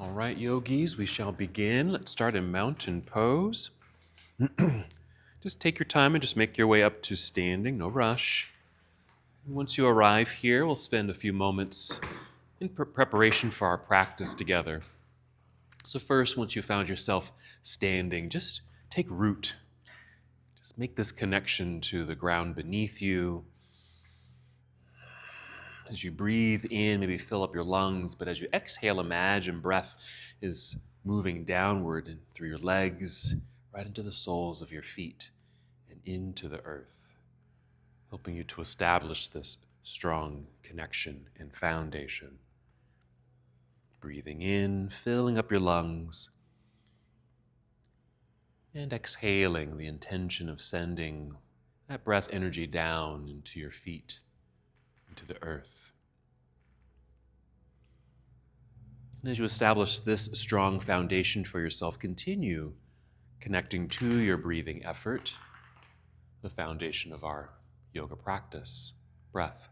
All right, yogis, we shall begin. Let's start in mountain pose. Just take your time and just make your way up to standing, no rush. Once you arrive here, we'll spend a few moments in preparation for our practice together. So first, once you found yourself standing, just take root. Just make this connection to the ground beneath you. As you breathe in, maybe fill up your lungs, but as you exhale, imagine breath is moving downward and through your legs, right into the soles of your feet and into the earth, helping you to establish this strong connection and foundation. Breathing in, filling up your lungs, and exhaling, the intention of sending that breath energy down into your feet, into the earth. And as you establish this strong foundation for yourself, continue connecting to your breathing effort, the foundation of our yoga practice, breath.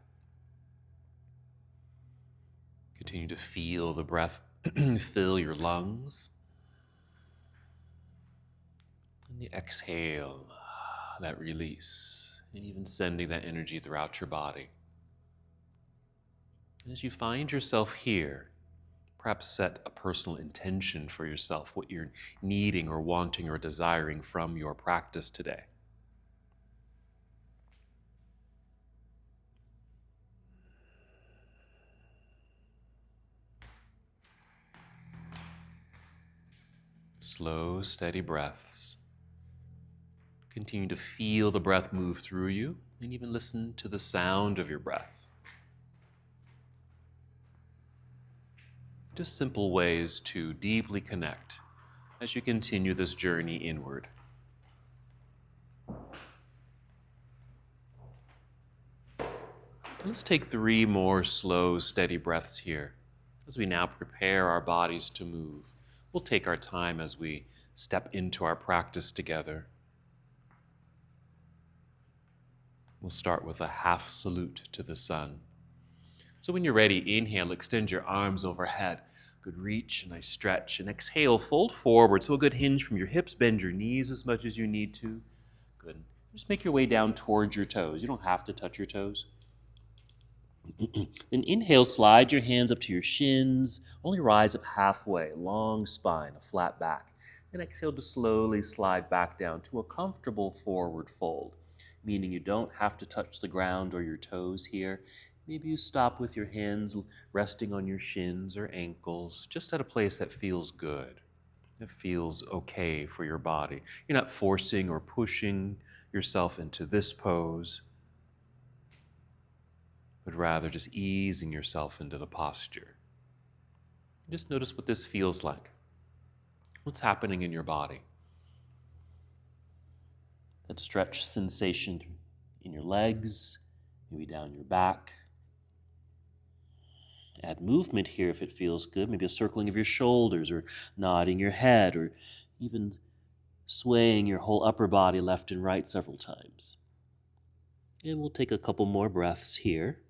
Continue to feel the breath fill your lungs. And the exhale, that release, and even sending that energy throughout your body. And as you find yourself here, perhaps set a personal intention for yourself, what you're needing or wanting or desiring from your practice today. Slow, steady breaths. Continue to feel the breath move through you, and even listen to the sound of your breath. Just simple ways to deeply connect as you continue this journey inward. Let's take 3 more slow, steady breaths here as we now prepare our bodies to move. We'll take our time as we step into our practice together. We'll start with a half salute to the sun. So when you're ready, inhale, extend your arms overhead. Good reach, a nice stretch. And exhale, fold forward. So a good hinge from your hips. Bend your knees as much as you need to. Good. Just make your way down towards your toes. You don't have to touch your toes. Then inhale, slide your hands up to your shins. Only rise up halfway. Long spine, a flat back. And exhale to slowly slide back down to a comfortable forward fold, meaning you don't have to touch the ground or your toes here. Maybe you stop with your hands resting on your shins or ankles, just at a place that feels good, that feels okay for your body. You're not forcing or pushing yourself into this pose, but rather just easing yourself into the posture. Just notice what this feels like. What's happening in your body? That stretch sensation in your legs, maybe down your back. Add movement here if it feels good, maybe a circling of your shoulders or nodding your head or even swaying your whole upper body left and right several times. And we'll take a couple more breaths here.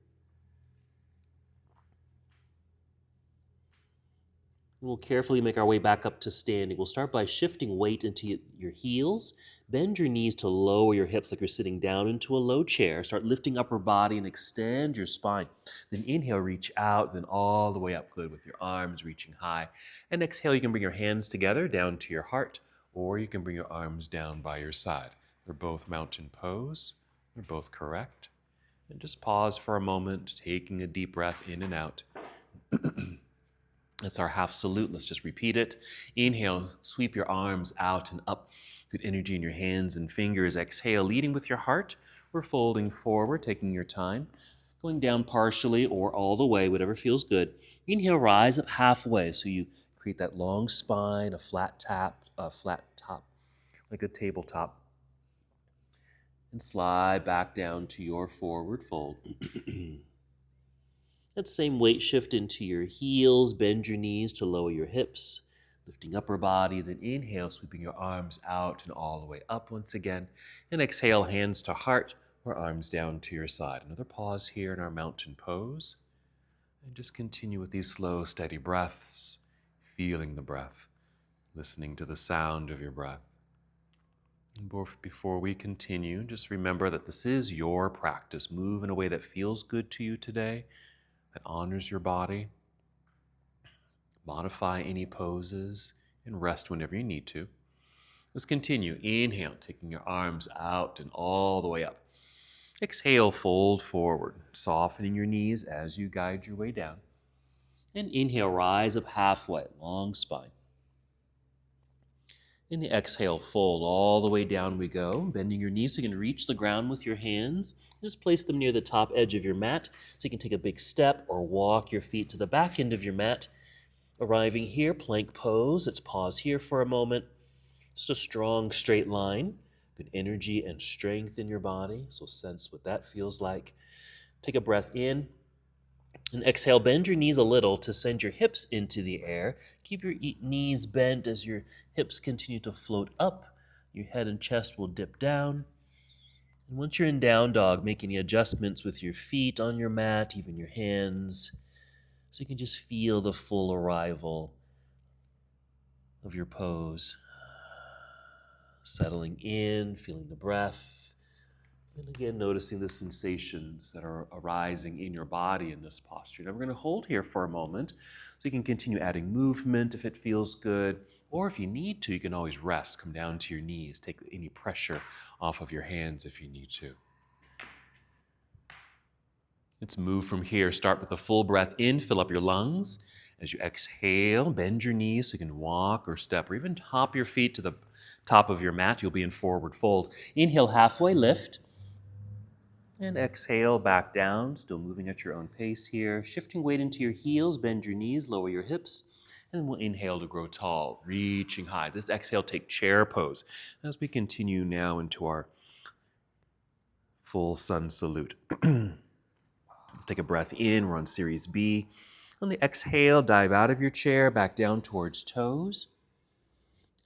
And we'll carefully make our way back up to standing. We'll start by shifting weight into your heels. Bend your knees to lower your hips like you're sitting down into a low chair. Start lifting upper body and extend your spine. Then inhale, reach out, then all the way up. Good, with your arms reaching high. And exhale, you can bring your hands together down to your heart, or you can bring your arms down by your side. They're both mountain pose. They're both correct. And just pause for a moment, taking a deep breath in and out. That's our half salute. Let's just repeat it. Inhale, sweep your arms out and up. Good energy in your hands and fingers. Exhale, leading with your heart. We're folding forward, taking your time. Going down partially or all the way, whatever feels good. Inhale, rise up halfway. So you create that long spine, a flat top, like a tabletop. And slide back down to your forward fold. That same weight shift into your heels, bend your knees to lower your hips, lifting upper body, then inhale, sweeping your arms out and all the way up once again, and exhale, hands to heart or arms down to your side. Another pause here in our mountain pose, and just continue with these slow, steady breaths, feeling the breath, listening to the sound of your breath. And before we continue, just remember that this is your practice. Move in a way that feels good to you today, that honors your body. Modify any poses and rest whenever you need to. Let's continue. Inhale, taking your arms out and all the way up. Exhale, fold forward, softening your knees as you guide your way down. And inhale, rise up halfway, long spine. In the exhale, fold all the way down we go, bending your knees so you can reach the ground with your hands. Just place them near the top edge of your mat so you can take a big step or walk your feet to the back end of your mat. Arriving here, plank pose. Let's pause here for a moment. Just a strong straight line. Good energy and strength in your body. So sense what that feels like. Take a breath in. And exhale, bend your knees a little to send your hips into the air. Keep your knees bent as your hips continue to float up. Your head and chest will dip down. And once you're in down dog, make any adjustments with your feet on your mat, even your hands, so you can just feel the full arrival of your pose. Settling in, feeling the breath. And again, noticing the sensations that are arising in your body in this posture. Now we're going to hold here for a moment so you can continue adding movement if it feels good. Or if you need to, you can always rest. Come down to your knees. Take any pressure off of your hands if you need to. Let's move from here. Start with a full breath in. Fill up your lungs. As you exhale, bend your knees so you can walk or step or even hop your feet to the top of your mat. You'll be in forward fold. Inhale, halfway lift. And exhale, back down, still moving at your own pace here. Shifting weight into your heels, bend your knees, lower your hips. And then we'll inhale to grow tall, reaching high. This exhale, take chair pose. As we continue now into our full sun salute. Let's take a breath in. We're on Series B. On the exhale, dive out of your chair, back down towards toes.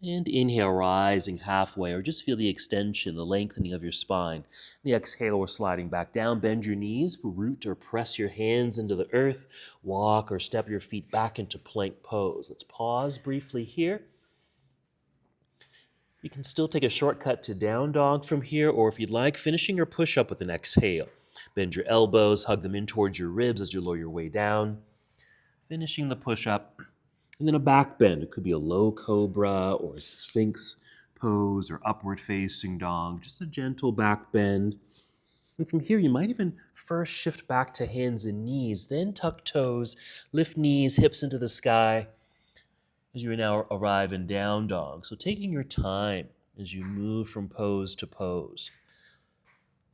And inhale, rising halfway, or just feel the extension, the lengthening of your spine. The exhale, we're sliding back down. Bend your knees, root or press your hands into the earth. Walk or step your feet back into plank pose. Let's pause briefly here. You can still take a shortcut to down dog from here, or if you'd like, finishing your push-up with an exhale. Bend your elbows, hug them in towards your ribs as you lower your way down. Finishing the push-up. And then a back bend. It could be a low cobra or a sphinx pose or upward facing dog. Just a gentle back bend. And from here, you might even first shift back to hands and knees, then tuck toes, lift knees, hips into the sky as you now arrive in down dog. So taking your time as you move from pose to pose.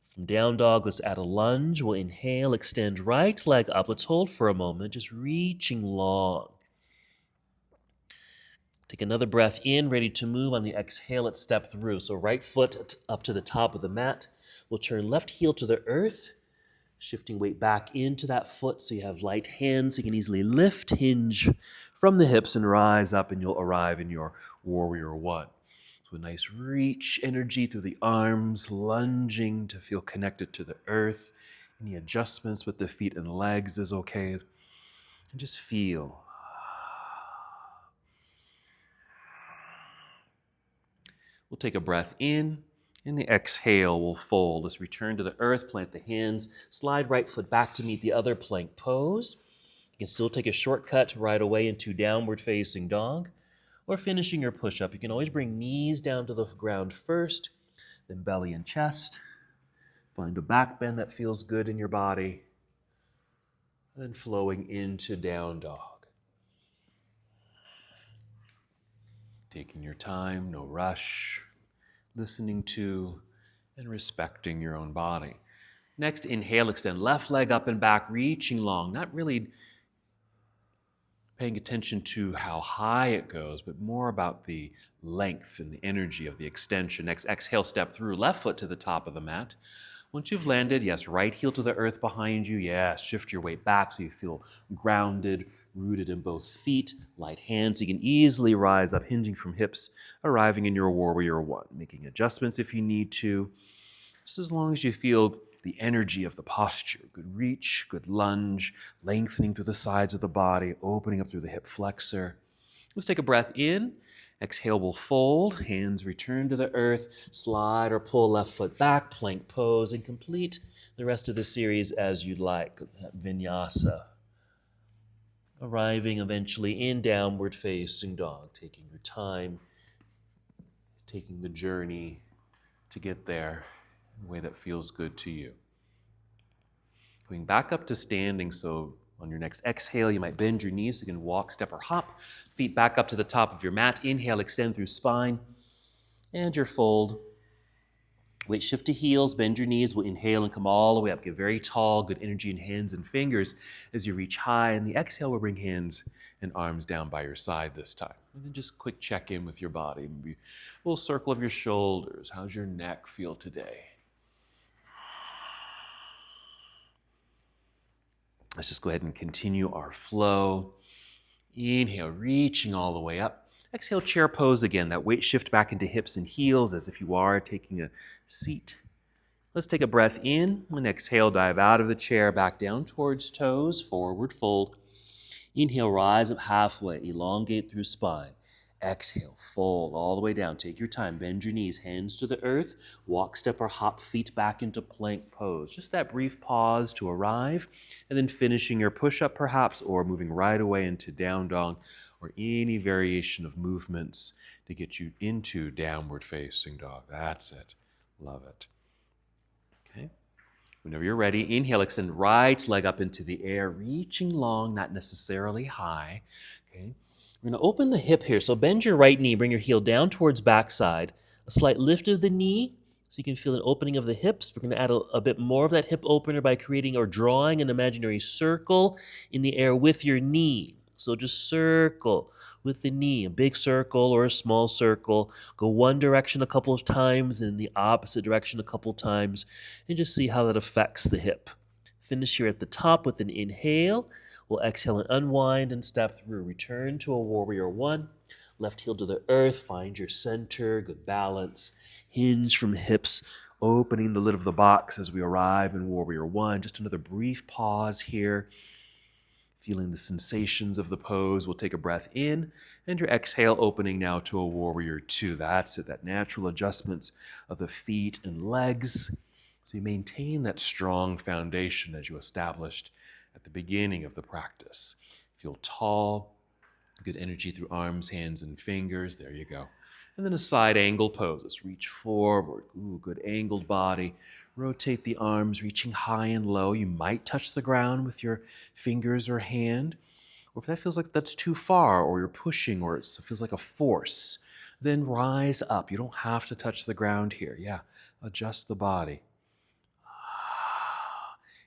From down dog, let's add a lunge. We'll inhale, extend right leg up. Let's hold for a moment, just reaching long. Take another breath in, ready to move. On the exhale, let's step through. So right foot up to the top of the mat. We'll turn left heel to the earth, shifting weight back into that foot so you have light hands. You can easily lift, hinge from the hips and rise up, and you'll arrive in your warrior one. So a nice reach energy through the arms, lunging to feel connected to the earth. Any adjustments with the feet and legs is okay. And just feel. We'll take a breath in. In the exhale, we'll fold. Let's return to the earth, plant the hands, slide right foot back to meet the other plank pose. You can still take a shortcut right away into downward facing dog, or finishing your push-up. You can always bring knees down to the ground first, then belly and chest. Find a back bend that feels good in your body, then flowing into down dog. Taking your time, no rush, listening to and respecting your own body. Next, inhale, extend left leg up and back, reaching long, not really paying attention to how high it goes, but more about the length and the energy of the extension. Next, exhale, step through, left foot to the top of the mat. Once you've landed, yes, right heel to the earth behind you. Yes, shift your weight back so you feel grounded, rooted in both feet, light hands. You can easily rise up, hinging from hips, arriving in your warrior one, making adjustments if you need to, just as long as you feel the energy of the posture. Good reach, good lunge, lengthening through the sides of the body, opening up through the hip flexor. Let's take a breath in. Exhale, we'll fold. Hands return to the earth. Slide or pull left foot back. Plank pose. And complete the rest of the series as you'd like. Vinyasa. Arriving eventually in downward facing dog. Taking your time. Taking the journey to get there in a way that feels good to you. Going back up to standing, so on your next exhale, you might bend your knees. You can walk, step, or hop. Feet back up to the top of your mat. Inhale, extend through spine. And your fold. Weight shift to heels, bend your knees. We'll inhale and come all the way up. Get very tall, good energy in hands and fingers as you reach high. And the exhale will bring hands and arms down by your side this time. And then just quick check in with your body. Maybe a little circle of your shoulders. How's your neck feel today? Let's just go ahead and continue our flow. Inhale, reaching all the way up. Exhale, chair pose again. That weight shift back into hips and heels as if you are taking a seat. Let's take a breath in and exhale, dive out of the chair, back down towards toes, forward fold. Inhale, rise up halfway, elongate through spine. Exhale, fold all the way down. Take your time, bend your knees, hands to the earth, walk, step, or hop, feet back into plank pose. Just that brief pause to arrive, and then finishing your push-up perhaps, or moving right away into down dog, or any variation of movements to get you into downward facing dog. That's it. Love it. Okay. Whenever you're ready, inhale, extend right leg up into the air, reaching long, not necessarily high. Okay. We're going to open the hip here. So bend your right knee, bring your heel down towards backside. A slight lift of the knee so you can feel an opening of the hips. We're going to add a bit more of that hip opener by creating or drawing an imaginary circle in the air with your knee. So just circle with the knee, a big circle or a small circle. Go one direction a couple of times and the opposite direction a couple of times, and just see how that affects the hip. Finish here at the top with an inhale. We'll exhale and unwind and step through. Return to a warrior one. Left heel to the earth. Find your center. Good balance. Hinge from the hips. Opening the lid of the box as we arrive in warrior one. Just another brief pause here. Feeling the sensations of the pose. We'll take a breath in. And your exhale opening now to a warrior two. That's it. That natural adjustments of the feet and legs. So you maintain that strong foundation as you established at the beginning of the practice. Feel tall, good energy through arms, hands, and fingers. There you go. And then a side angle pose. Let's reach forward. Ooh, good angled body. Rotate the arms, reaching high and low. You might touch the ground with your fingers or hand. Or if that feels like that's too far, or you're pushing, or it feels like a force, then rise up. You don't have to touch the ground here. Yeah, adjust the body.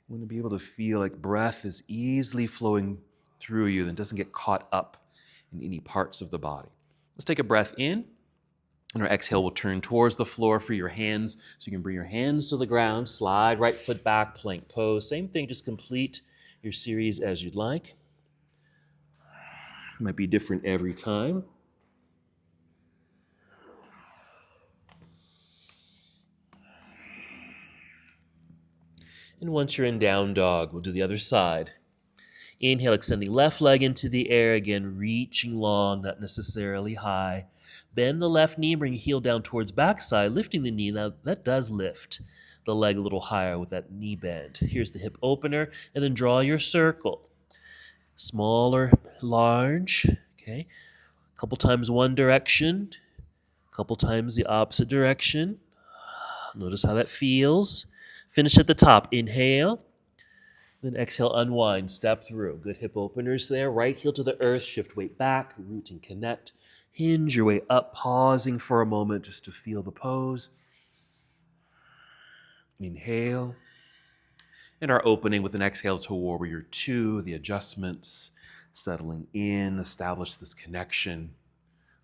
You want to be able to feel like breath is easily flowing through you and doesn't get caught up in any parts of the body. Let's take a breath in, and our exhale will turn towards the floor for your hands. So you can bring your hands to the ground, slide right foot back, plank pose. Same thing, just complete your series as you'd like. It might be different every time. And once you're in down dog, we'll do the other side. Inhale, extending left leg into the air again, reaching long, not necessarily high. Bend the left knee, bring heel down towards backside, lifting the knee. Now that does lift the leg a little higher with that knee bend. Here's the hip opener, and then draw your circle. Small or large, okay? A couple times one direction, a couple times the opposite direction. Notice how that feels. Finish at the top. Inhale. Then exhale, unwind, step through. Good hip openers there. Right heel to the earth, shift weight back, root and connect. Hinge your way up, pausing for a moment just to feel the pose. Inhale. And our opening with an exhale to warrior two, the adjustments, settling in, establish this connection,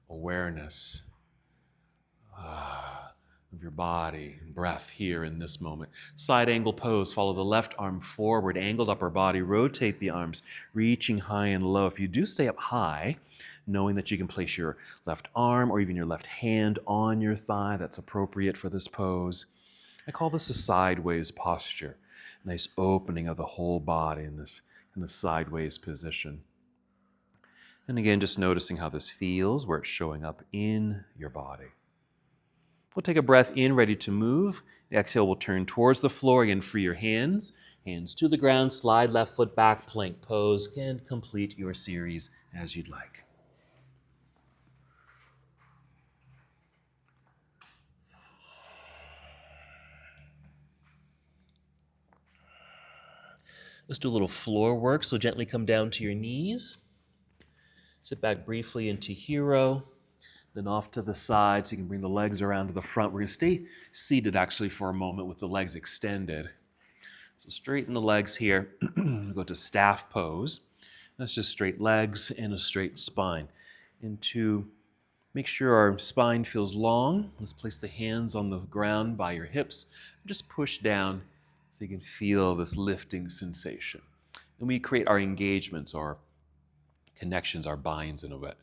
awareness of your body, breath here in this moment. Side angle pose, follow the left arm forward, angled upper body, rotate the arms, reaching high and low. If you do stay up high, knowing that you can place your left arm or even your left hand on your thigh, that's appropriate for this pose. I call this a sideways posture. Nice opening of the whole body in this sideways position. And again, just noticing how this feels, where it's showing up in your body. We'll take a breath in, ready to move. The exhale will turn towards the floor. Again, free your hands. Hands to the ground, slide left foot back, plank pose, and complete your series as you'd like. Let's do a little floor work, so gently come down to your knees. Sit back briefly into hero, then off to the side so you can bring the legs around to the front. We're going to stay seated actually for a moment with the legs extended. So straighten the legs here. Go to staff pose. That's just straight legs and a straight spine. And to make sure our spine feels long, let's place the hands on the ground by your hips. And just push down so you can feel this lifting sensation. And we create our engagements, our connections, our binds in a bit.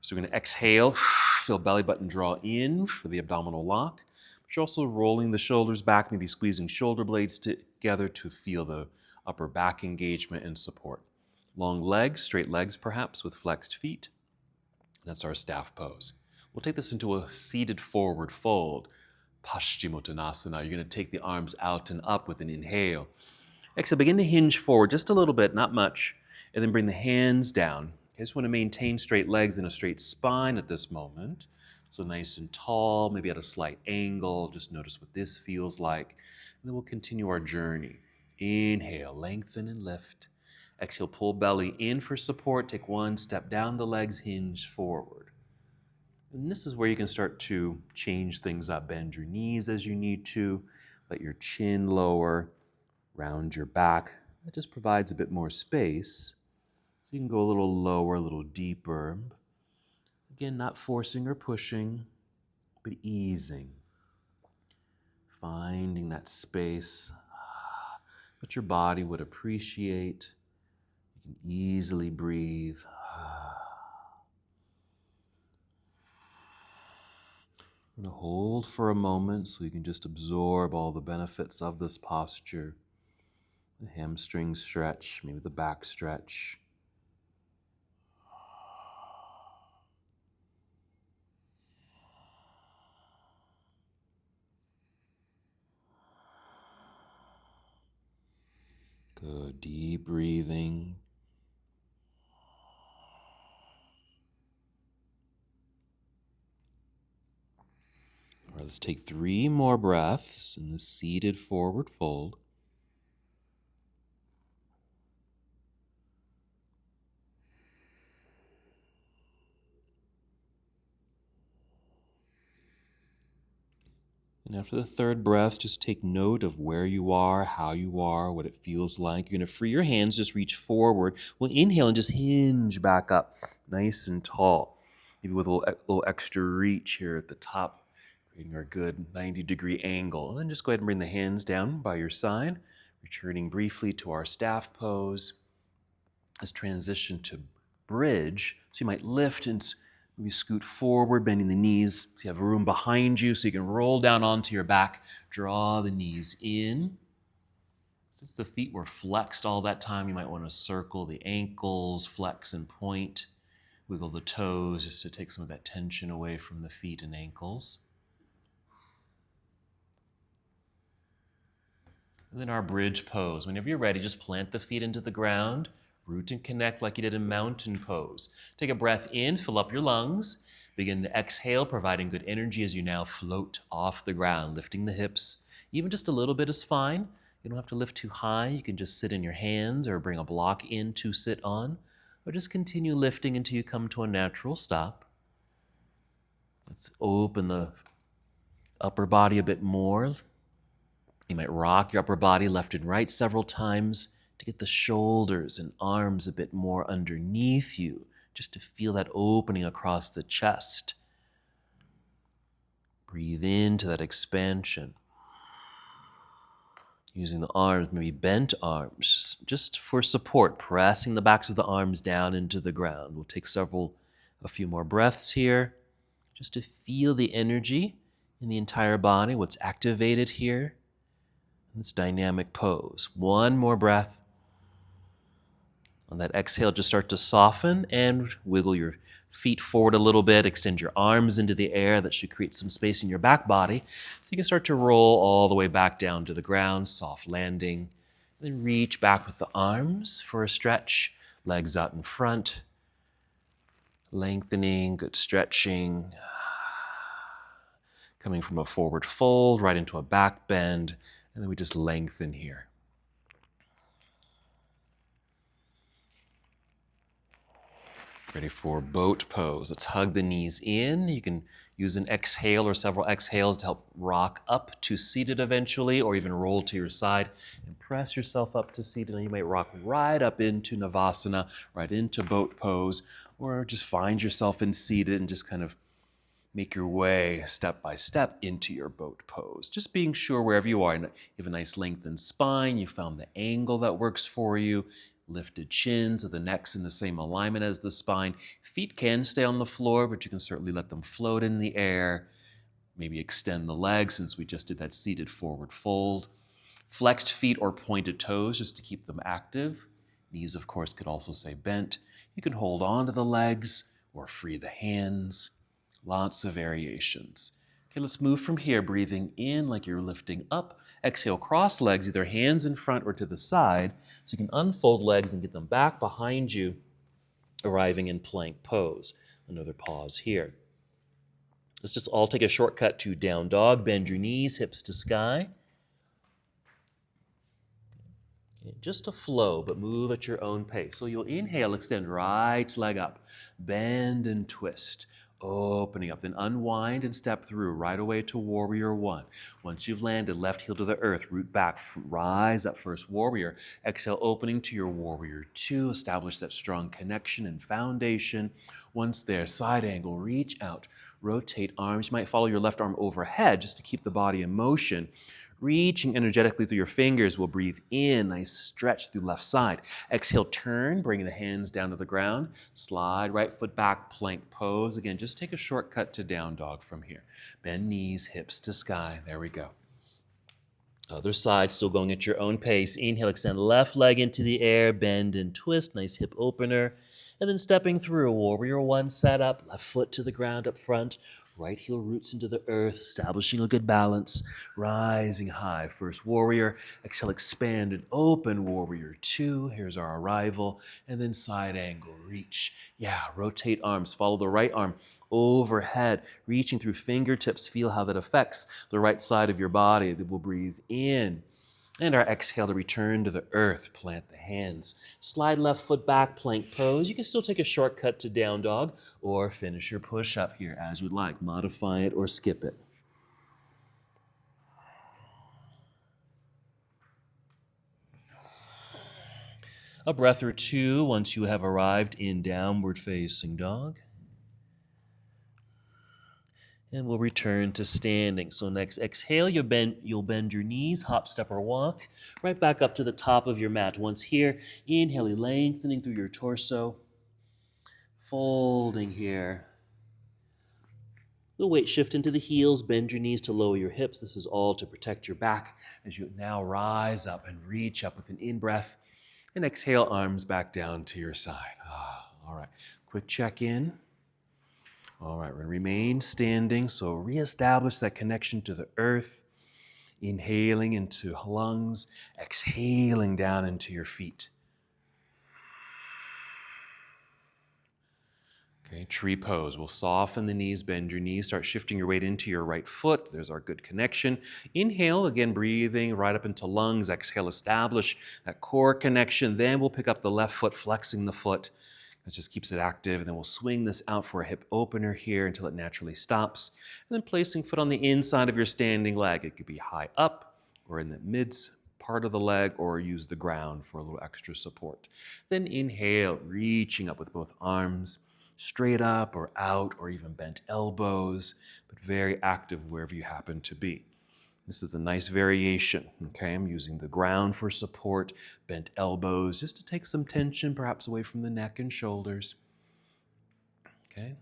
So we're going to exhale, feel belly button draw in for the abdominal lock. But you're also rolling the shoulders back, maybe squeezing shoulder blades together to feel the upper back engagement and support. Long legs, straight legs perhaps, with flexed feet. That's our staff pose. We'll take this into a seated forward fold. Paschimottanasana. You're going to take the arms out and up with an inhale. Exhale, begin to hinge forward just a little bit, not much, and then bring the hands down. I just want to maintain straight legs and a straight spine at this moment. So nice and tall, maybe at a slight angle. Just notice what this feels like. And then we'll continue our journey. Inhale, lengthen and lift. Exhale, pull belly in for support. Take one step down the legs, hinge forward. And this is where you can start to change things up. Bend your knees as you need to. Let your chin lower. Round your back. That just provides a bit more space. So you can go a little lower, a little deeper. Again, not forcing or pushing, but easing. Finding that space that your body would appreciate. You can easily breathe. We're going to hold for a moment so you can just absorb all the benefits of this posture. The hamstring stretch, maybe the back stretch. Good, deep breathing. All right, let's take 3 more breaths in the seated forward fold. And after the 3rd breath, just take note of where you are, how you are, what it feels like. You're going to free your hands, just reach forward. We'll inhale and just hinge back up, nice and tall. Maybe with a little extra reach here at the top, creating our good 90-degree angle. And then just go ahead and bring the hands down by your side, returning briefly to our staff pose. Let's transition to bridge. So you might lift and maybe scoot forward, bending the knees so you have room behind you so you can roll down onto your back. Draw the knees in. Since the feet were flexed all that time, you might want to circle the ankles, flex and point. Wiggle the toes just to take some of that tension away from the feet and ankles. And then our bridge pose. Whenever you're ready, just plant the feet into the ground. Root and connect like you did in mountain pose. Take a breath in, fill up your lungs. Begin the exhale, providing good energy as you now float off the ground, lifting the hips. Even just a little bit is fine. You don't have to lift too high. You can just sit in your hands or bring a block in to sit on. Or just continue lifting until you come to a natural stop. Let's open the upper body a bit more. You might rock your upper body left and right several times to get the shoulders and arms a bit more underneath you, just to feel that opening across the chest. Breathe into that expansion. Using the arms, maybe bent arms, just for support, pressing the backs of the arms down into the ground. We'll take a few more breaths here, just to feel the energy in the entire body, what's activated here in this dynamic pose. One more breath. On that exhale, just start to soften and wiggle your feet forward a little bit. Extend your arms into the air. That should create some space in your back body. So you can start to roll all the way back down to the ground, soft landing. Then reach back with the arms for a stretch. Legs out in front. Lengthening, good stretching. Coming from a forward fold right into a back bend. And then we just lengthen here. Ready for boat pose. Let's hug the knees in. You can use an exhale or several exhales to help rock up to seated eventually, or even roll to your side and press yourself up to seated. And you might rock right up into Navasana, right into boat pose, or just find yourself in seated and just kind of make your way step by step into your boat pose. Just being sure wherever you are, you have a nice lengthened spine, you found the angle that works for you, lifted chin so the neck's in the same alignment as the spine. Feet can stay on the floor, but you can certainly let them float in the air. Maybe extend the legs since we just did that seated forward fold. Flexed feet or pointed toes just to keep them active. Knees, of course, could also stay bent. You can hold on to the legs or free the hands. Lots of variations. Okay, let's move from here, breathing in like you're lifting up. Exhale, cross legs, either hands in front or to the side. So you can unfold legs and get them back behind you, arriving in plank pose. Another pause here. Let's just all take a shortcut to down dog. Bend your knees, hips to sky. Okay, just a flow, but move at your own pace. So you'll inhale, extend right leg up, bend and twist. Opening up, then unwind and step through right away to warrior one. Once you've landed, left heel to the earth, root back, rise up first warrior. Exhale, opening to your warrior two. Establish that strong connection and foundation. Once there, side angle, reach out, rotate arms. You might follow your left arm overhead just to keep the body in motion. Reaching energetically through your fingers, we'll breathe in, nice stretch through left side. Exhale, turn, bringing the hands down to the ground. Slide right foot back, plank pose. Again, just take a shortcut to down dog from here. Bend knees, hips to sky. There we go. Other side, still going at your own pace. Inhale, extend left leg into the air, bend and twist, nice hip opener. And then stepping through, warrior one setup, left foot to the ground up front. Right heel roots into the earth, establishing a good balance. Rising high, first warrior. Exhale, expand and open, warrior two. Here's our arrival. And then side angle, reach. Yeah, rotate arms. Follow the right arm overhead, reaching through fingertips. Feel how that affects the right side of your body. Then we'll breathe in. And our exhale to return to the earth. Plant the hands. Slide left foot back, plank pose. You can still take a shortcut to down dog or finish your push-up here as you'd like. Modify it or skip it. A breath or two once you have arrived in downward facing dog. And we'll return to standing. So next exhale, you'll bend your knees, hop, step, or walk, right back up to the top of your mat. Once here, inhale, lengthening through your torso, folding here. The weight shift into the heels, bend your knees to lower your hips. This is all to protect your back as you now rise up and reach up with an in-breath. And exhale, arms back down to your side. All right, quick check-in. All right, we're going to remain standing, so reestablish that connection to the earth. Inhaling into lungs, exhaling down into your feet. Okay, tree pose. We'll soften the knees, bend your knees, start shifting your weight into your right foot. There's our good connection. Inhale, again, breathing right up into lungs. Exhale, establish that core connection. Then we'll pick up the left foot, flexing the foot. That just keeps it active, and then we'll swing this out for a hip opener here until it naturally stops. And then placing foot on the inside of your standing leg. It could be high up or in the mid part of the leg, or use the ground for a little extra support. Then inhale, reaching up with both arms, straight up or out, or even bent elbows, but very active wherever you happen to be. This is a nice variation, okay? I'm using the ground for support, bent elbows, just to take some tension perhaps away from the neck and shoulders, okay?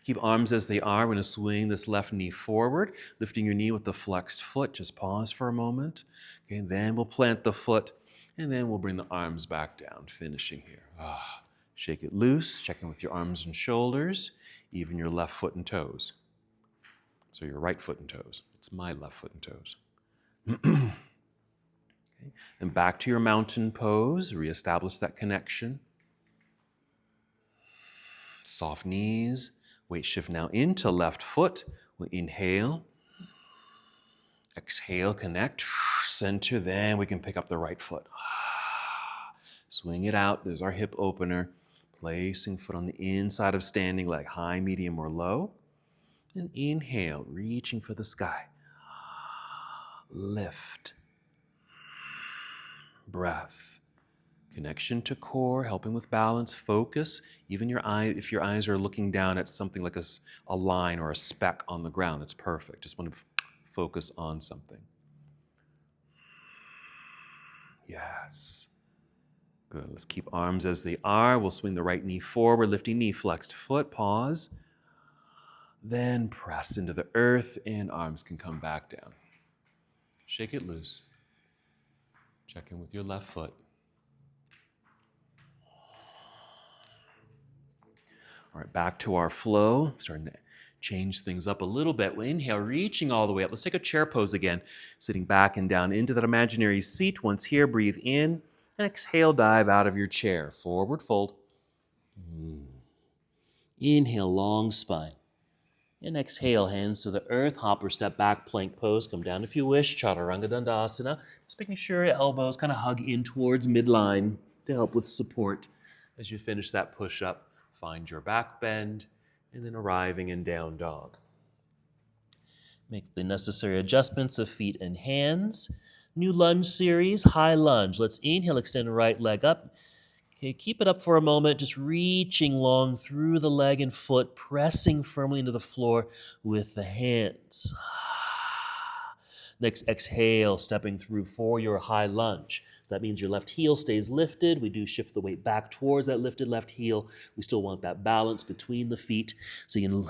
Keep arms as they are. We're going to swing this left knee forward, lifting your knee with the flexed foot. Just pause for a moment, okay? Then we'll plant the foot, And then we'll bring the arms back down, finishing here. Shake it loose, check in with your arms and shoulders, even your left foot and toes. So your right foot and toes. It's my left foot and toes. Okay. And back to your mountain pose, reestablish that connection. Soft knees, weight shift now into left foot. We'll inhale. Exhale, connect, center, then we can pick up the right foot. Swing it out, there's our hip opener. Placing foot on the inside of standing leg, high, medium, or low. And inhale, reaching for the sky. Lift. Breath. Connection to core, helping with balance, focus. Even your eye, if your eyes are looking down at something like a line or a speck on the ground, that's perfect. Just want to focus on something. Yes. Good. Let's keep arms as they are. We'll swing the right knee forward, lifting knee, flexed foot, pause. Then press into the earth and arms can come back down. Shake it loose. Check in with your left foot. All right, back to our flow. Starting to change things up a little bit. We'll inhale, reaching all the way up. Let's take a chair pose again. Sitting back and down into that imaginary seat. Once here, breathe in. And exhale, dive out of your chair. Forward fold. Inhale, long spine. And exhale, hands to the earth. Hopper step back, plank pose. Come down if you wish. Chaturanga Dandasana. Just making sure your elbows kind of hug in towards midline to help with support. As you finish that push-up, find your back bend. And then arriving in down dog. Make the necessary adjustments of feet and hands. New lunge series, high lunge. Let's inhale, extend the right leg up. Okay, keep it up for a moment, just reaching long through the leg and foot, pressing firmly into the floor with the hands. Next, exhale, stepping through for your high lunge. That means your left heel stays lifted. We do shift the weight back towards that lifted left heel. We still want that balance between the feet, so you can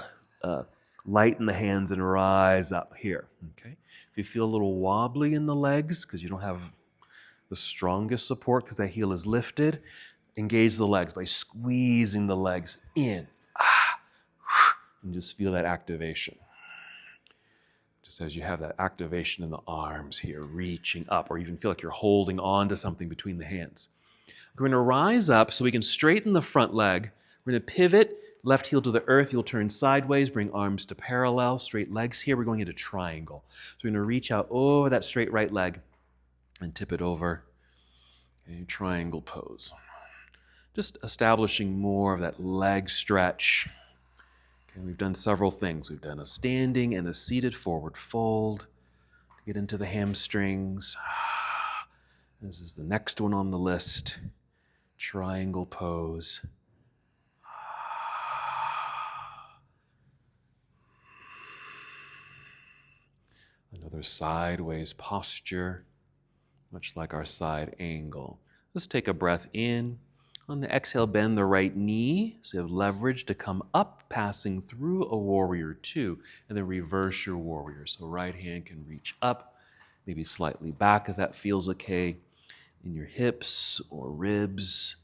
lighten the hands and rise up here. Okay. If you feel a little wobbly in the legs because you don't have the strongest support because that heel is lifted, engage the legs by squeezing the legs in. And just feel that activation. Just as you have that activation in the arms here, reaching up, or even feel like you're holding on to something between the hands. We're going to rise up so we can straighten the front leg. We're going to pivot, left heel to the earth. You'll turn sideways, bring arms to parallel, straight legs here. We're going into triangle. So we're going to reach out over that straight right leg and tip it over. Okay, triangle pose. Just establishing more of that leg stretch. Okay, we've done several things. We've done a standing and a seated forward fold. Get into the hamstrings. This is the next one on the list. Triangle pose. Another sideways posture, much like our side angle. Let's take a breath in. On the exhale, bend the right knee, so you have leverage to come up, passing through a warrior two, and then reverse your warrior. So right hand can reach up, maybe slightly back if that feels okay, in your hips or ribs,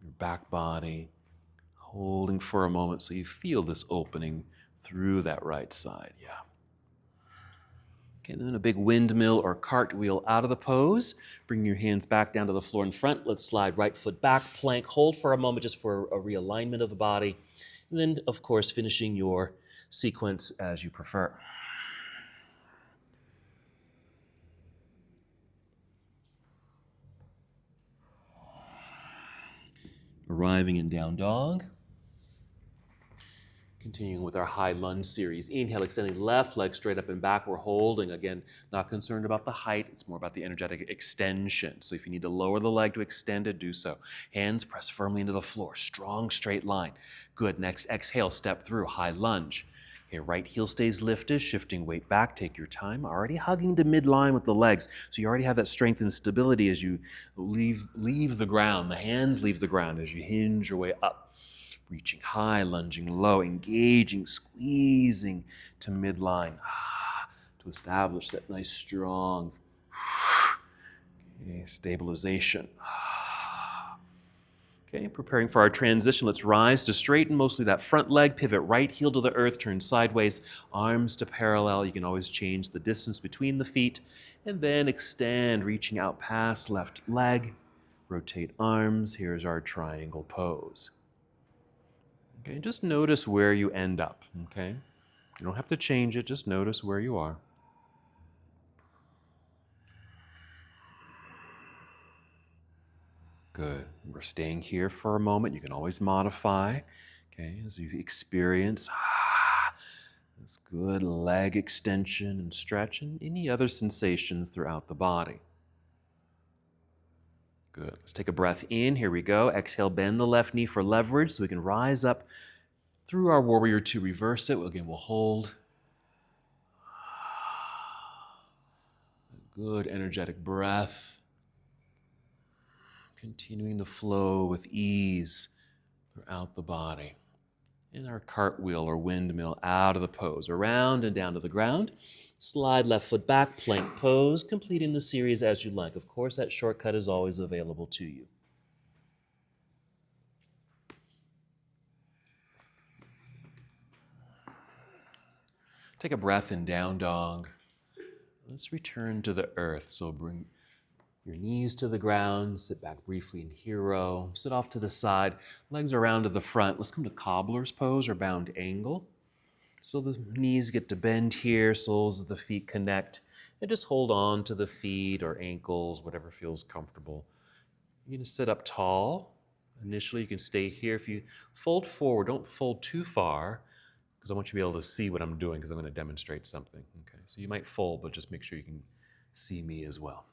your back body, holding for a moment so you feel this opening through that right side. Yeah. Okay, then a big windmill or cartwheel out of the pose. Bring your hands back down to the floor in front. Let's slide right foot back, plank. Hold for a moment just for a realignment of the body. And then, of course, finishing your sequence as you prefer. Arriving in down dog. Continuing with our high lunge series. Inhale, extending left leg straight up and back. We're holding. Again, not concerned about the height. It's more about the energetic extension. So if you need to lower the leg to extend it, do so. Hands press firmly into the floor. Strong straight line. Good. Next, exhale, step through. High lunge. Okay, right heel stays lifted, shifting weight back. Take your time. Already hugging to midline with the legs. So you already have that strength and stability as you leave the ground. The hands leave the ground as you hinge your way up. Reaching high, lunging low, engaging, squeezing to midline to establish that nice strong Nice stabilization. Okay, preparing for our transition. Let's rise to straighten mostly that front leg, pivot right heel to the earth, turn sideways, arms to parallel. You can always change the distance between the feet, and then extend, reaching out past left leg. Rotate arms. Here's our triangle pose. Okay, just notice where you end up, okay? You don't have to change it, just notice where you are. Good. We're staying here for a moment. You can always modify, okay, as you experience this good leg extension and stretch and any other sensations throughout the body. Good. Let's take a breath in. Here we go. Exhale, bend the left knee for leverage so we can rise up through our warrior to reverse it. Again, we'll hold. Good energetic breath. Continuing the flow with ease throughout the body. In our cartwheel or windmill out of the pose, around and down to the ground. Slide left foot back, plank pose, completing the series as you like. Of course, that shortcut is always available to you. Take a breath in down dog. Let's return to the earth. So bring your knees to the ground, sit back briefly in hero, sit off to the side, legs around to the front. Let's come to cobbler's pose or bound angle. So the knees get to bend here, soles of the feet connect, and just hold on to the feet or ankles, whatever feels comfortable. You're going to sit up tall. Initially, you can stay here. If you fold forward, don't fold too far, because I want you to be able to see what I'm doing, because I'm going to demonstrate something. Okay, so you might fold, but just make sure you can see me as well.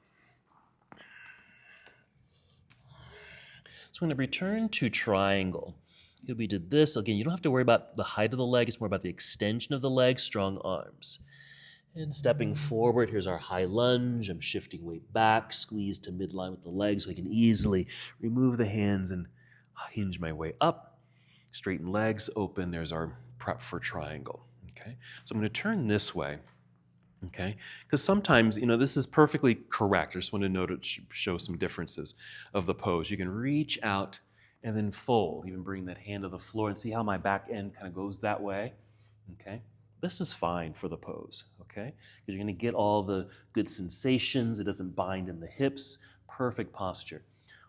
So we're going to return to triangle. We did this. Again, you don't have to worry about the height of the leg. It's more about the extension of the leg, strong arms. And stepping forward, here's our high lunge. I'm shifting weight back, squeeze to midline with the legs so I can easily remove the hands and hinge my way up. Straighten legs, open. There's our prep for triangle. Okay, so I'm going to turn this way. Okay, because sometimes, this is perfectly correct. I just want to note it show some differences of the pose. You can reach out and then fold, even bring that hand to the floor and see how my back end kind of goes that way. Okay, this is fine for the pose. Okay, because you're going to get all the good sensations. It doesn't bind in the hips. Perfect posture.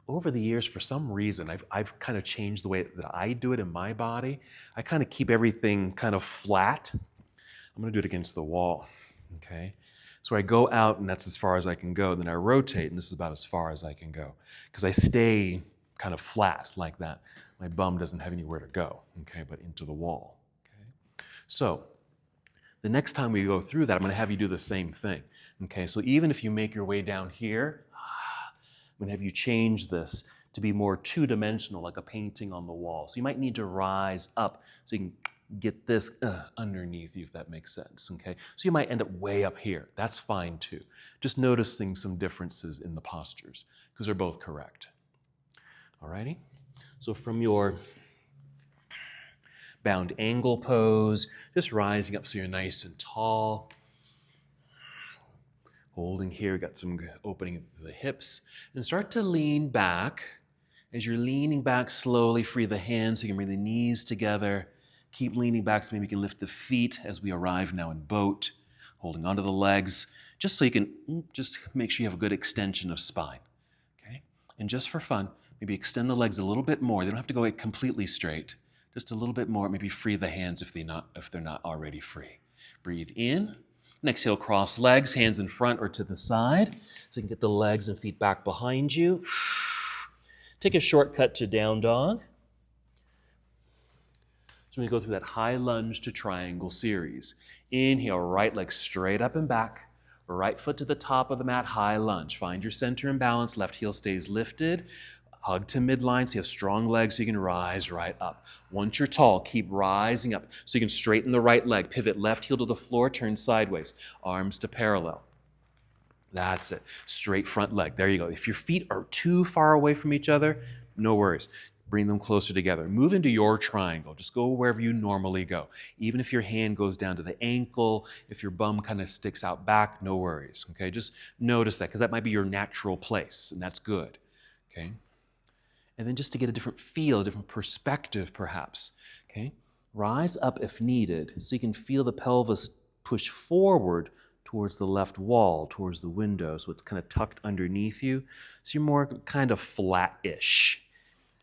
Over the years, for some reason, I've kind of changed the way that I do it in my body. I kind of keep everything kind of flat. I'm going to do it against the wall. Okay, so I go out and that's as far as I can go. Then I rotate and this is about as far as I can go because I stay kind of flat like that. My bum doesn't have anywhere to go, okay, but into the wall. Okay, so the next time we go through that, I'm going to have you do the same thing. Okay, so even if you make your way down here, I'm going to have you change this to be more two-dimensional, like a painting on the wall. So you might need to rise up so you can get this underneath you, if that makes sense, okay? So you might end up way up here. That's fine too. Just noticing some differences in the postures because they're both correct. Alrighty? So from your bound angle pose, just rising up so you're nice and tall. Holding here, got some opening of the hips. And start to lean back. As you're leaning back slowly, free the hands so you can bring the knees together. Keep leaning back so maybe you can lift the feet as we arrive now in boat. Holding onto the legs, just so you can just make sure you have a good extension of spine. Okay? And just for fun, maybe extend the legs a little bit more. They don't have to go completely straight. Just a little bit more. Maybe free the hands if they're not already free. Breathe in. And exhale, cross legs, hands in front or to the side. So you can get the legs and feet back behind you. Take a shortcut to down dog. So we go through that high lunge to triangle series. Inhale, right leg straight up and back. Right foot to the top of the mat, high lunge. Find your center and balance. Left heel stays lifted. Hug to midline so you have strong legs so you can rise right up. Once you're tall, keep rising up so you can straighten the right leg. Pivot left heel to the floor, turn sideways. Arms to parallel. That's it. Straight front leg. There you go. If your feet are too far away from each other, no worries. Bring them closer together. Move into your triangle. Just go wherever you normally go. Even if your hand goes down to the ankle, if your bum kind of sticks out back, no worries. Okay, just notice that because that might be your natural place, and that's good. Okay, and then just to get a different feel, a different perspective, perhaps. Okay, rise up if needed, so you can feel the pelvis push forward towards the left wall, towards the window, so it's kind of tucked underneath you. So you're more kind of flat-ish.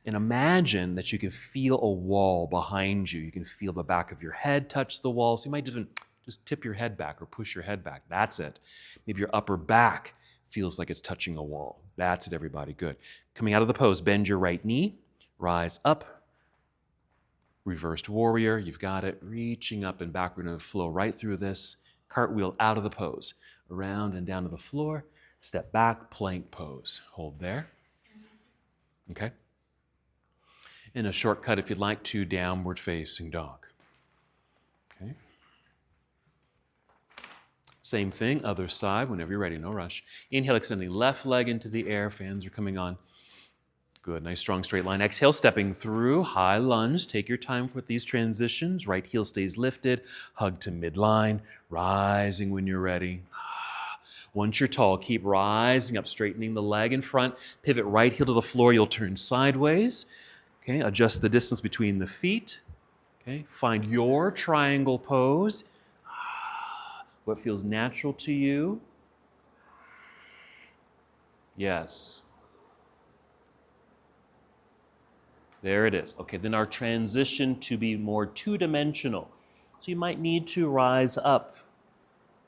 And imagine that you can feel a wall behind you. You can feel the back of your head touch the wall. So you might just tip your head back or push your head back. That's it. Maybe your upper back feels like it's touching a wall. That's it, everybody. Good. Coming out of the pose, bend your right knee, rise up, reversed warrior. You've got it. Reaching up and back. We're going to flow right through this. Cartwheel out of the pose. Around and down to the floor. Step back, plank pose. Hold there. Okay. And a shortcut, if you'd like to, downward facing dog. Okay. Same thing, other side, whenever you're ready, no rush. Inhale, extending left leg into the air, fans are coming on. Good, nice strong straight line. Exhale, stepping through, high lunge. Take your time with these transitions. Right heel stays lifted, hug to midline, rising when you're ready. Once you're tall, keep rising up, straightening the leg in front. Pivot right heel to the floor, you'll turn sideways. Okay, adjust the distance between the feet. Okay, find your triangle pose. What feels natural to you? Yes. There it is. Okay, then our transition to be more two-dimensional. So you might need to rise up.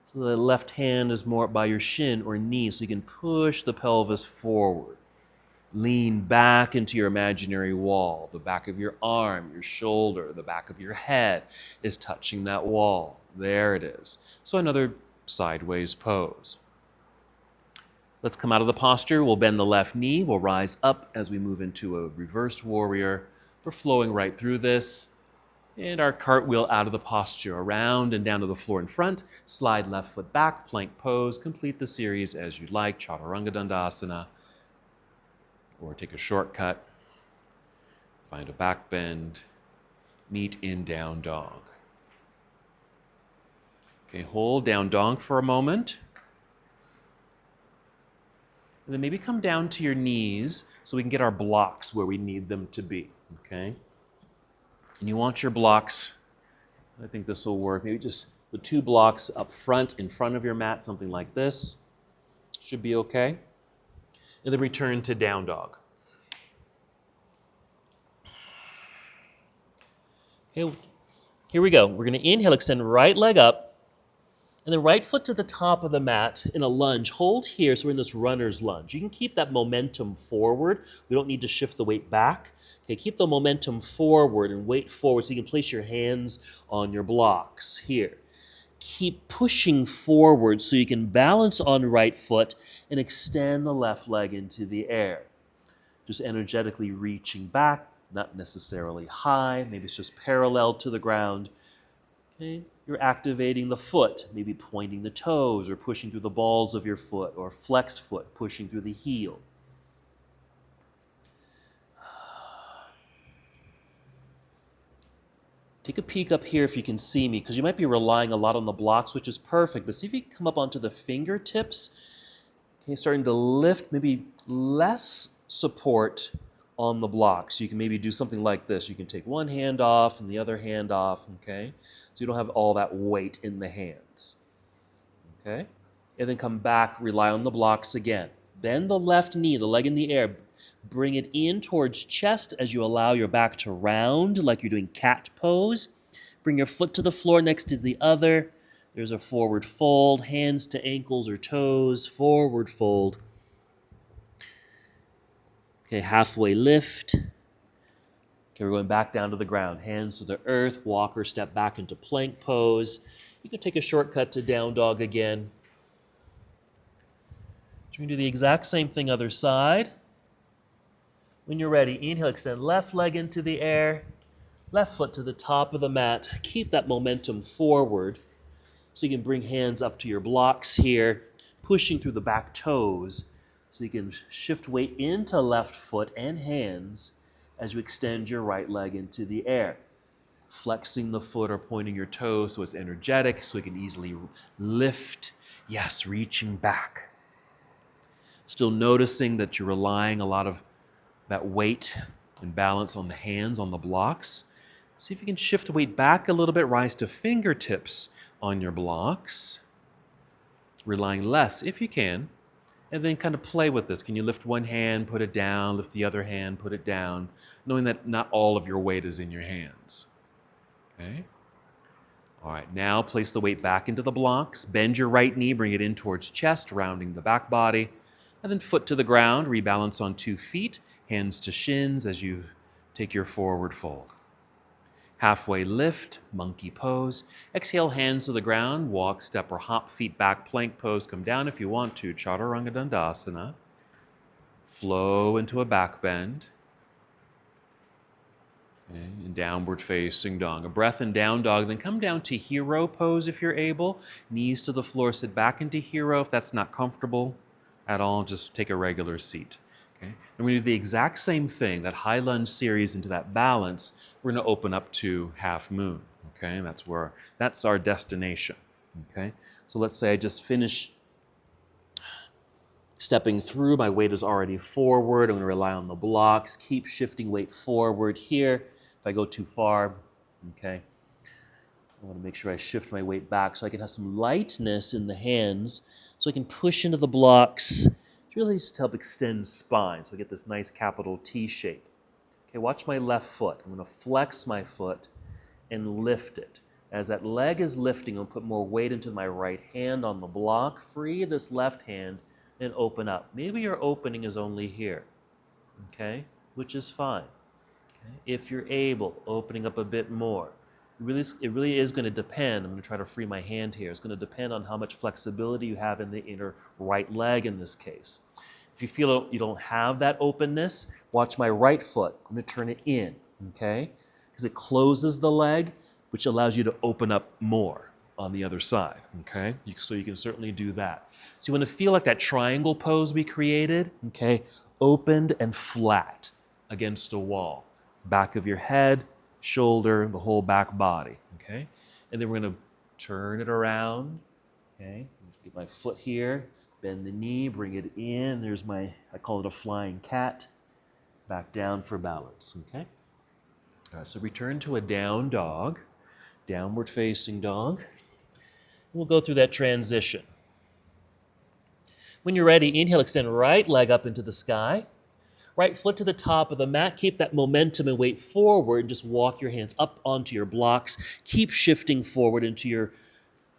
So the left hand is more by your shin or knee, so you can push the pelvis forward. Lean back into your imaginary wall. The back of your arm, your shoulder, the back of your head is touching that wall. There it is. So another sideways pose. Let's come out of the posture. We'll bend the left knee. We'll rise up as we move into a reversed warrior. We're flowing right through this. And our cartwheel out of the posture, around and down to the floor in front. Slide left foot back, plank pose. Complete the series as you'd like. Chaturanga Dandasana. Or take a shortcut, find a back bend, meet in down dog. Okay, hold down dog for a moment. And then maybe come down to your knees so we can get our blocks where we need them to be, okay? And you want your blocks, I think this will work, maybe just the 2 blocks up front, in front of your mat, something like this. Should be okay. And then return to down dog. Okay, here we go. We're going to inhale, extend right leg up, and then right foot to the top of the mat in a lunge. Hold here, so we're in this runner's lunge. You can keep that momentum forward. We don't need to shift the weight back. Okay, keep the momentum forward and weight forward so you can place your hands on your blocks here. Keep pushing forward so you can balance on right foot and extend the left leg into the air. Just energetically reaching back, not necessarily high, maybe it's just parallel to the ground. Okay, you're activating the foot, maybe pointing the toes or pushing through the balls of your foot, or flexed foot, pushing through the heel. Take a peek up here if you can see me, because you might be relying a lot on the blocks, which is perfect, but see if you can come up onto the fingertips. Okay, starting to lift, maybe less support on the blocks. You can maybe do something like this. You can take one hand off and the other hand off, okay? So you don't have all that weight in the hands, okay? And then come back, rely on the blocks again. Bend the left knee, the leg in the air. Bring it in towards chest as you allow your back to round like you're doing cat pose. Bring your foot to the floor next to the other. There's a forward fold, hands to ankles or toes, forward fold. Okay, halfway lift. Okay, we're going back down to the ground. Hands to the earth, walk or step back into plank pose. You can take a shortcut to down dog again. We're going to do the exact same thing other side. When you're ready, inhale, extend left leg into the air, left foot to the top of the mat. Keep that momentum forward so you can bring hands up to your blocks here, pushing through the back toes so you can shift weight into left foot and hands as you extend your right leg into the air. Flexing the foot or pointing your toes so it's energetic, so you can easily lift. Yes, reaching back. Still noticing that you're relying a lot of that weight and balance on the hands, on the blocks. See if you can shift the weight back a little bit, rise to fingertips on your blocks, relying less if you can, and then kind of play with this. Can you lift one hand, put it down, lift the other hand, put it down, knowing that not all of your weight is in your hands. Okay? All right, now place the weight back into the blocks, bend your right knee, bring it in towards chest, rounding the back body, and then foot to the ground, rebalance on 2 feet, hands to shins as you take your forward fold. Halfway lift, monkey pose. Exhale, hands to the ground, walk, step, or hop, feet back, plank pose. Come down if you want to, Chaturanga Dandasana. Flow into a back bend. Okay, and downward facing dog. A breath in down dog, then come down to hero pose if you're able. Knees to the floor, sit back into hero. If that's not comfortable at all, just take a regular seat. Okay? And we're going to do the exact same thing, that high lunge series into that balance. We're going to open up to half moon. Okay, and that's our destination. Okay, so let's say I just finished stepping through. My weight is already forward. I'm going to rely on the blocks. Keep shifting weight forward here. If I go too far, okay, I want to make sure I shift my weight back so I can have some lightness in the hands, so I can push into the blocks. Really just to help extend spine, so I get this nice capital T shape. Okay, watch my left foot. I'm going to flex my foot and lift it. As that leg is lifting, I'll put more weight into my right hand on the block. Free this left hand and open up. Maybe your opening is only here, okay, which is fine. Okay? If you're able, opening up a bit more. It really is going to depend. I'm going to try to free my hand here. It's going to depend on how much flexibility you have in the inner right leg in this case. If you feel you don't have that openness, watch my right foot. I'm going to turn it in, okay? Because it closes the leg, which allows you to open up more on the other side, okay? So you can certainly do that. So you want to feel like that triangle pose we created, okay? Opened and flat against a wall. Back of your head, shoulder, the whole back body, okay? And then we're going to turn it around, okay? Get my foot here, bend the knee, bring it in. There's I call it a flying cat. Back down for balance, okay? All right, so return to a down dog, downward facing dog. We'll go through that transition. When you're ready, inhale, extend right leg up into the sky. Right foot to the top of the mat. Keep that momentum and weight forward. Just walk your hands up onto your blocks. Keep shifting forward into your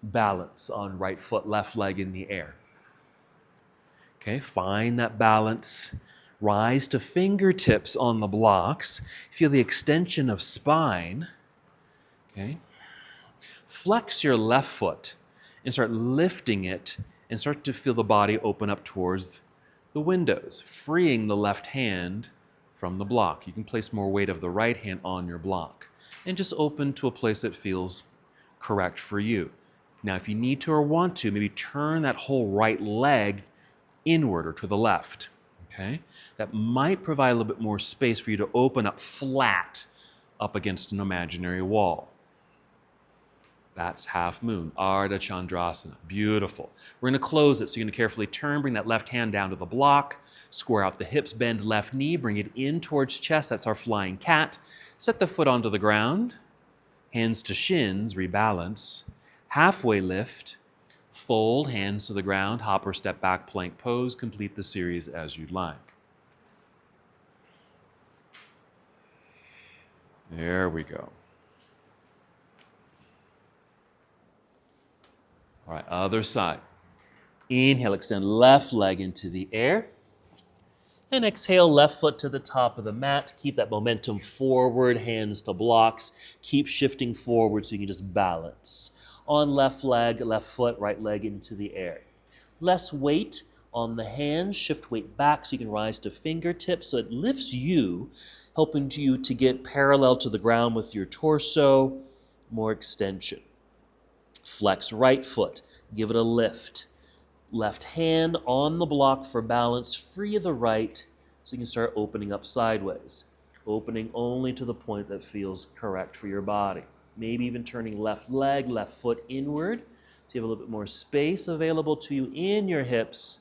balance on right foot, left leg in the air. Okay, find that balance. Rise to fingertips on the blocks. Feel the extension of spine. Okay. Flex your left foot and start lifting it and start to feel the body open up towards the windows, freeing the left hand from the block. You can place more weight of the right hand on your block and just open to a place that feels correct for you. Now, if you need to or want to, maybe turn that whole right leg inward or to the left, okay? That might provide a little bit more space for you to open up flat up against an imaginary wall. That's half moon, Ardha Chandrasana. Beautiful. We're going to close it, so you're going to carefully turn, bring that left hand down to the block, square out the hips, bend left knee, bring it in towards chest. That's our flying cat. Set the foot onto the ground, hands to shins, rebalance, halfway lift, fold, hands to the ground, hop or step back, plank pose. Complete the series as you'd like. There we go. All right, other side. Inhale, extend left leg into the air. And exhale, left foot to the top of the mat. Keep that momentum forward, hands to blocks. Keep shifting forward so you can just balance. On left leg, left foot, right leg into the air. Less weight on the hands. Shift weight back so you can rise to fingertips. So it lifts you, helping you to get parallel to the ground with your torso. More extension. Flex right foot, give it a lift. Left hand on the block for balance, free the right so you can start opening up sideways. opening only to the point that feels correct for your body. Maybe even turning left leg, left foot inward, so you have a little bit more space available to you in your hips,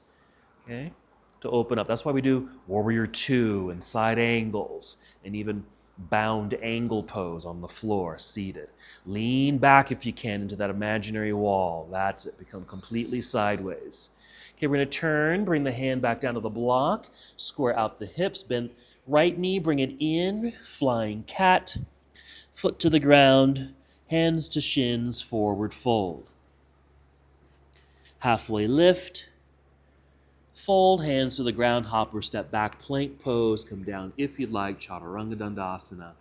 okay, to open up. That's why we do Warrior Two and side angles, and even bound angle pose on the floor, seated. Lean back if you can into that imaginary wall. That's it. Become completely sideways. Okay, we're going to turn, bring the hand back down to the block, square out the hips, bend right knee, bring it in, flying cat, foot to the ground, hands to shins, forward fold. Halfway lift, fold, hands to the ground, hop or step back, plank pose, come down if you'd like, Chaturanga Dandasana,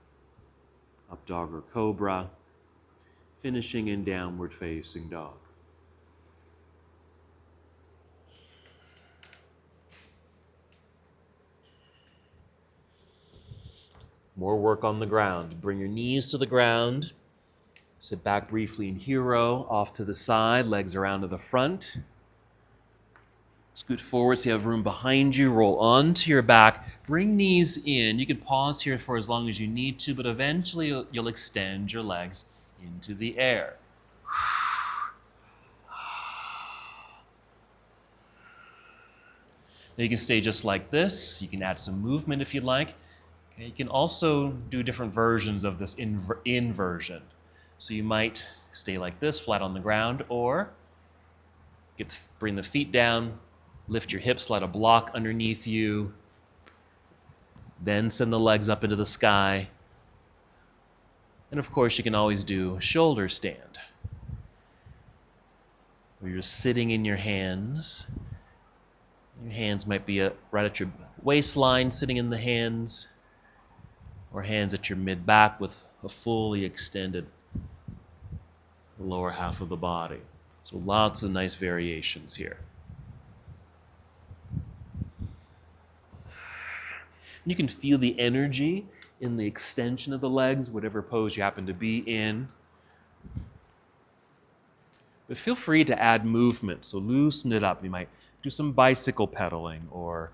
up dog or cobra, finishing in downward facing dog. More work on the ground. Bring your knees to the ground. Sit back briefly in hero, off to the side, legs around to the front. Scoot forward so you have room behind you. Roll onto your back. Bring knees in. You can pause here for as long as you need to, but eventually you'll extend your legs into the air. Now you can stay just like this. You can add some movement if you'd like. Okay, you can also do different versions of this inversion. So you might stay like this, flat on the ground, or bring the feet down, lift your hips, let a block underneath you, then send the legs up into the sky. And of course, you can always do shoulder stand, where you're sitting in your hands. Your hands might be right at your waistline, sitting in the hands, or hands at your mid-back with a fully extended lower half of the body. So lots of nice variations here. You can feel the energy in the extension of the legs, whatever pose you happen to be in. But feel free to add movement, so loosen it up. You might do some bicycle pedaling, or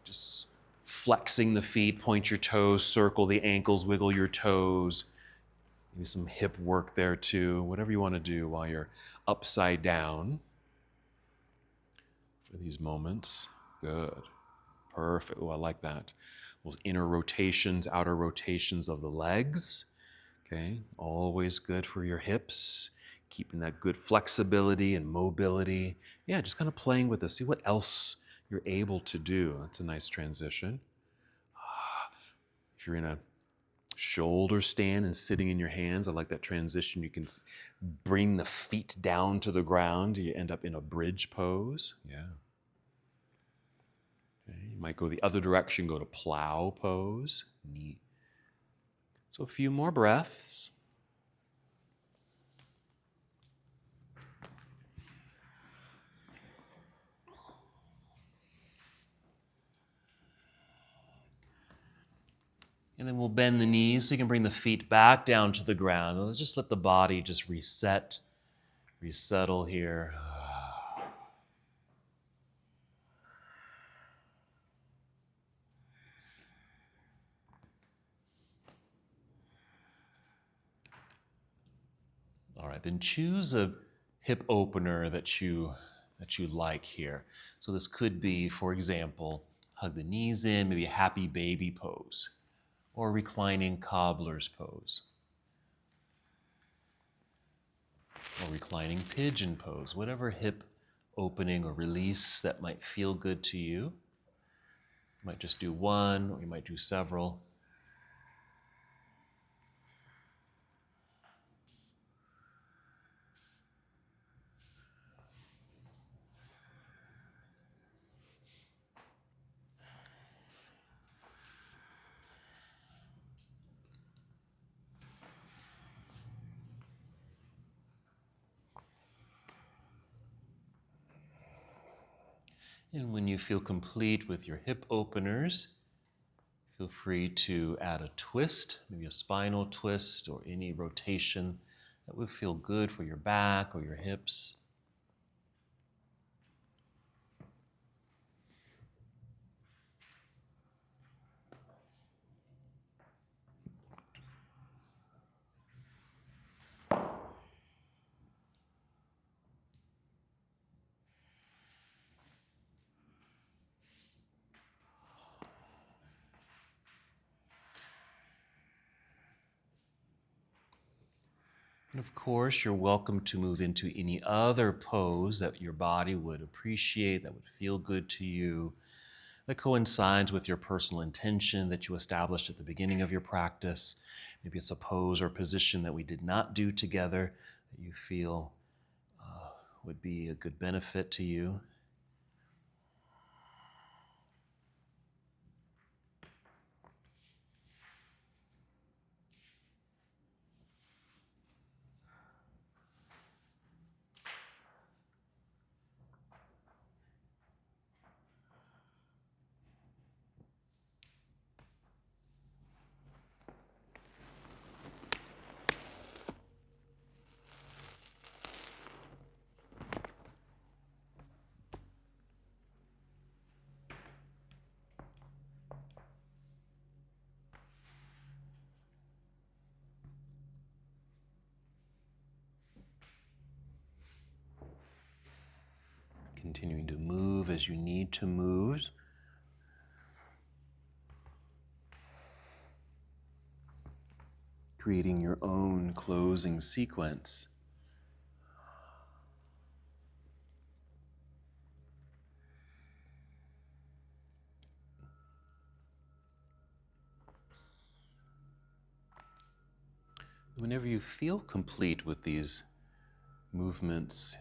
just flexing the feet, point your toes, circle the ankles, wiggle your toes. Maybe some hip work there too, whatever you want to do while you're upside down for these moments. Good. Perfect. Oh, I like that. Those inner rotations, outer rotations of the legs. Okay, always good for your hips. Keeping that good flexibility and mobility. Yeah, just kind of playing with this. See what else you're able to do. That's a nice transition. If you're in a shoulder stand and sitting in your hands, I like that transition. You can bring the feet down to the ground. You end up in a bridge pose. Yeah. Okay. You might go the other direction, go to plow pose. Neat. So a few more breaths. And then we'll bend the knees so you can bring the feet back down to the ground. And let's just let the body just resettle here. All right, then choose a hip opener that you like here. So this could be, for example, hug the knees in, maybe a happy baby pose, or reclining cobbler's pose, or reclining pigeon pose, whatever hip opening or release that might feel good to you. You might just do one, or you might do several. And when you feel complete with your hip openers, feel free to add a twist, maybe a spinal twist or any rotation that would feel good for your back or your hips. And of course, you're welcome to move into any other pose that your body would appreciate, that would feel good to you, that coincides with your personal intention that you established at the beginning of your practice. Maybe it's a pose or position that we did not do together that you feel would be a good benefit to you. Continuing to move as you need to move. Creating your own closing sequence. Whenever you feel complete with these movements,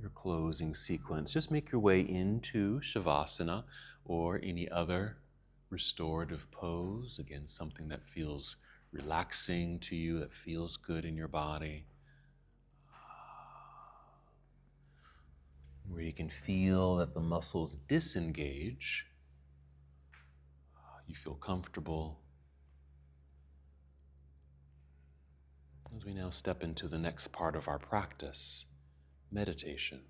your closing sequence, just make your way into Shavasana or any other restorative pose. Again, something that feels relaxing to you, that feels good in your body, where you can feel that the muscles disengage. You feel comfortable. As we now step into the next part of our practice, meditation.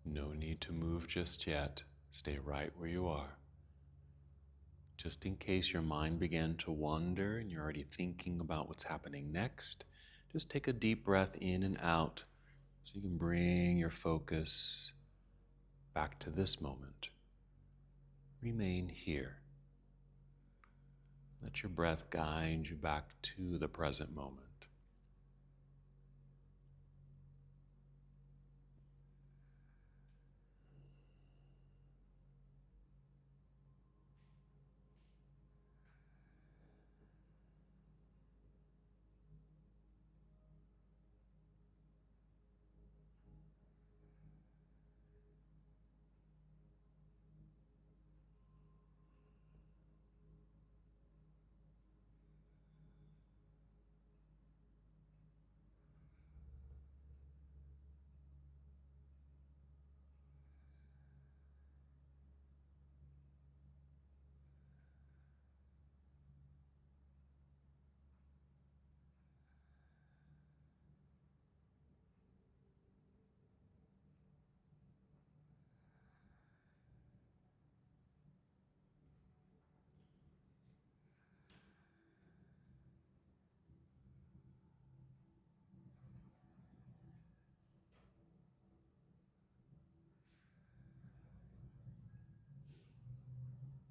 No need to move just yet. Stay right where you are. Just in case your mind began to wander and you're already thinking about what's happening next, just take a deep breath in and out so you can bring your focus back to this moment. Remain here. Let your breath guide you back to the present moment.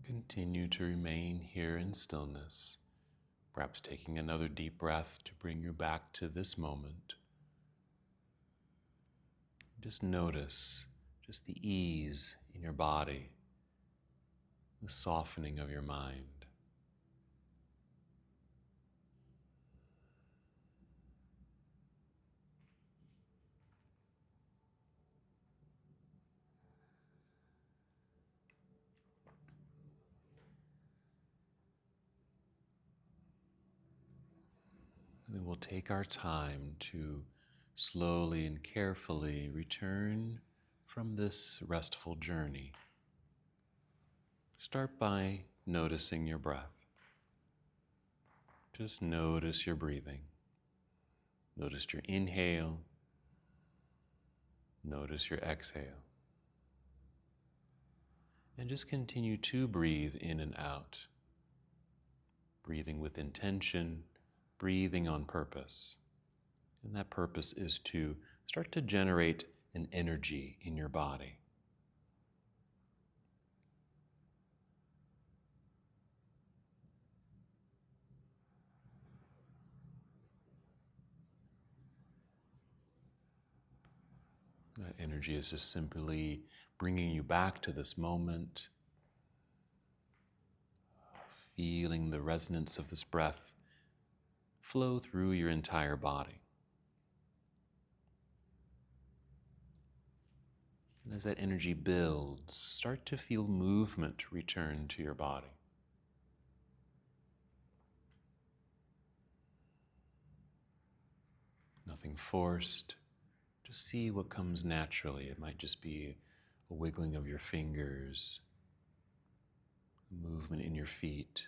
Continue to remain here in stillness, perhaps taking another deep breath to bring you back to this moment. Just notice just the ease in your body, the softening of your mind. And then we'll take our time to slowly and carefully return from this restful journey. Start by noticing your breath. Just notice your breathing. Notice your inhale. Notice your exhale. And just continue to breathe in and out. Breathing with intention, breathing on purpose. And that purpose is to start to generate an energy in your body. That energy is just simply bringing you back to this moment, feeling the resonance of this breath flow through your entire body. And as that energy builds, start to feel movement return to your body. Nothing forced. Just see what comes naturally. It might just be a wiggling of your fingers, movement in your feet.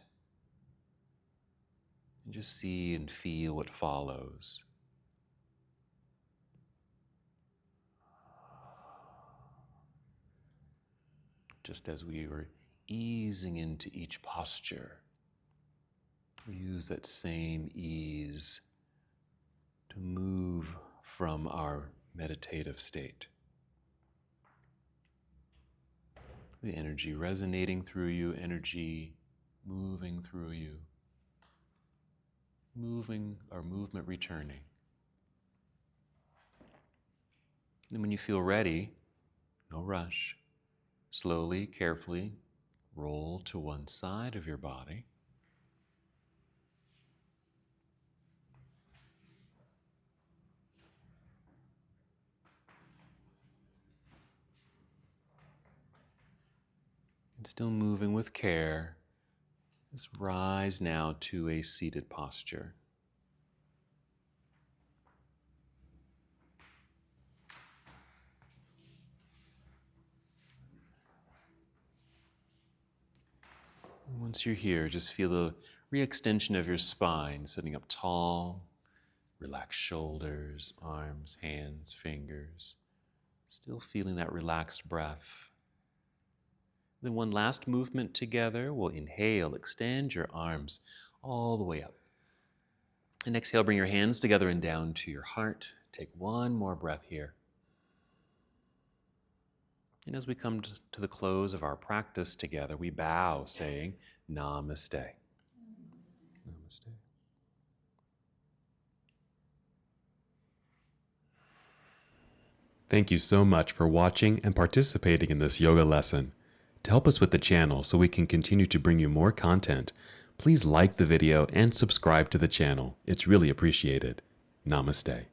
And just see and feel what follows. Just as we were easing into each posture, we use that same ease to move from our meditative state. The energy resonating through you, energy moving through you, movement returning. And when you feel ready, no rush, slowly, carefully roll to one side of your body. And still moving with care, just rise now to a seated posture. Once you're here, just feel the re-extension of your spine, sitting up tall. Relax shoulders, arms, hands, fingers. Still feeling that relaxed breath. Then one last movement together. We'll inhale, extend your arms all the way up. And exhale, bring your hands together and down to your heart. Take one more breath here. And as we come to the close of our practice together, we bow, saying, Namaste. Namaste. Thank you so much for watching and participating in this yoga lesson. To help us with the channel so we can continue to bring you more content, please like the video and subscribe to the channel. It's really appreciated. Namaste.